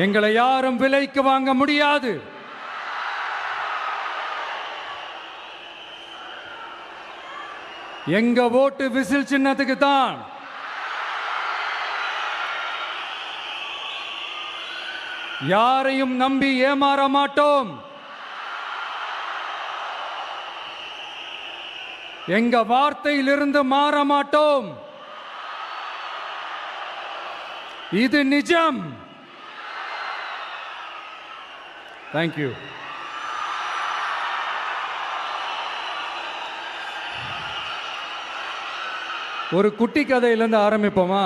எங்களை யாரும் விலைக்கு வாங்க முடியாது. எங்க ஓட்டு விசில் சின்னத்துக்கு தான். யாரையும் நம்பி ஏமாற மாட்டோம். எங்க வார்த்தையிலிருந்து மாற மாட்டோம். இது நிஜம். தேங்க்யூ. ஒரு குட்டி கதையிலிருந்து ஆரம்பிப்போமா?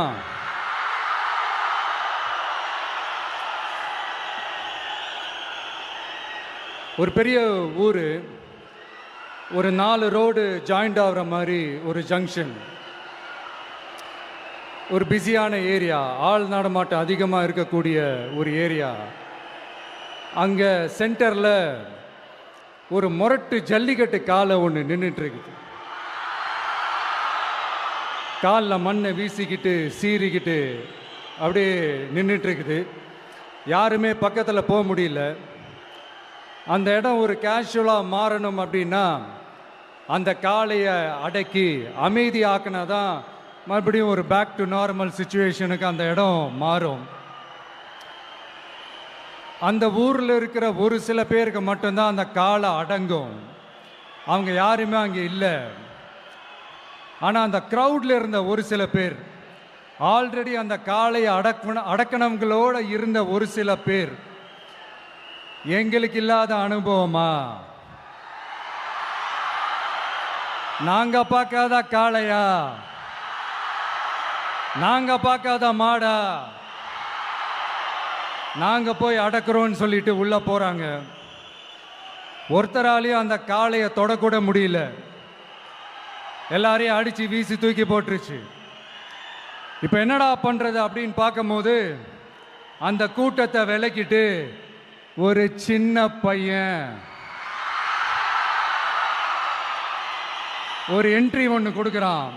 ஒரு பெரிய ஊர், ஒரு 4 ரோடு ஜாயிண்ட் ஆகிற மாதிரி ஒரு ஜங்ஷன், ஒரு பிஸியான ஏரியா, ஆள் நடமாட்டம் அதிகமாக இருக்கக்கூடிய ஒரு ஏரியா. அங்கே சென்டரில் ஒரு முரட்டு ஜல்லிக்கட்டு காலை ஒன்று நின்றுட்டுருக்குது. காலில் மண்ணை வீசிக்கிட்டு சீறிக்கிட்டு அப்படியே நின்றுட்டுருக்குது. யாருமே பக்கத்தில் போக முடியல. அந்த இடம் ஒரு கேஷுவலாக மாறணும் அப்படின்னா அந்த காளையை அடக்கி அமைதியாக்கினா தான் மறுபடியும் ஒரு பேக் டு நார்மல் சுச்சுவேஷனுக்கு அந்த இடம் மாறும். அந்த ஊரில் இருக்கிற ஒரு சில பேருக்கு மட்டும்தான் அந்த காளை அடங்கும். அவங்க யாருமே அங்கே இல்லை. ஆனால் அந்த க்ரௌடில் இருந்த ஒரு சில பேர், ஆல்ரெடி அந்த காளையை அடக்கணங்களோடு இருந்த ஒரு சில பேர், எங்களுக்கு இல்லாத அனுபவமா? நாங்க பார்க்காத காளையா? நாங்க பார்க்காத மாடா? நாங்க போய் அடக்குறோம்னு சொல்லிட்டு உள்ள போறாங்க. ஒருத்தராலையும் அந்த காளையை தொடக்கூட முடியல. எல்லாரையும் அடிச்சு வீசி தூக்கி போட்டுருச்சு. இப்போ என்னடா பண்றது அப்படின்னு பார்க்கும்போது அந்த கூட்டத்தை விலக்கிட்டு ஒரு சின்ன பையன் ஒரு என்ட்ரி ஒன்று கொடுக்குறான்.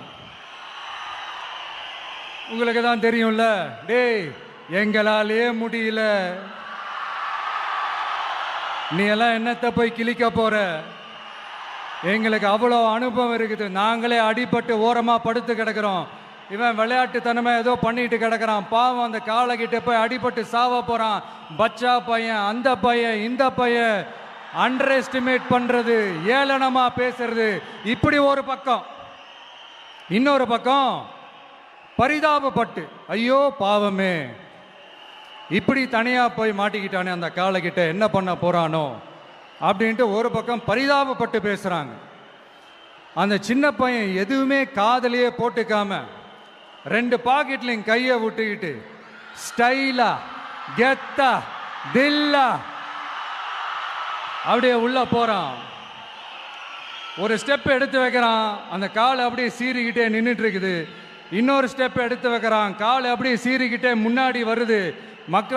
உங்களுக்கு தான் தெரியும்ல, டேய் எங்களாலே முடியல, நீ எல்லாம் என்னத்தை போய் கிழிக்க போற? எங்களுக்கு அவ்வளோ அனுபவம் இருக்குது, நாங்களே அடிபட்டு ஓரமாக படுத்து கிடக்கிறோம், இவன் விளையாட்டுத்தனமா ஏதோ பண்ணிட்டு கிடக்கிறான், பாவம் அந்த காளைகிட்ட போய் அடிபட்டு சாவ போறான், பச்சா பையன், அந்த பையன், இந்த பையன், அண்டர் எஸ்டிமேட் பண்றது, ஏளனமா பேசுறது, இப்படி ஒரு பக்கம். இன்னொரு பக்கம் பரிதாபப்பட்டு, ஐயோ பாவமே, இப்படி தனியா போய் மாட்டிக்கிட்டானே அந்த காளைகிட்ட, என்ன பண்ண போறானோ அப்படின்ட்டு ஒரு பக்கம் பரிதாபப்பட்டு பேசுறாங்க. அந்த சின்ன பையன் எதுவுமே காதலையே போட்டுக்காம 2 பாக்கெட்லையும் கையை விட்டுக்கிட்டு ஸ்டைலா கெத்தா தில்லா அப்படியே உள்ள போறான். ஒரு ஸ்டெப் எடுத்து வைக்கிறான், அந்த காலை அப்படியே சீறிக்கிட்டே நின்றுட்டு இருக்குது. இன்னொரு ஸ்டெப் எடுத்து வைக்கிறான், காலை அப்படியே சீறிக்கிட்டே முன்னாடி வருது. மக்கள்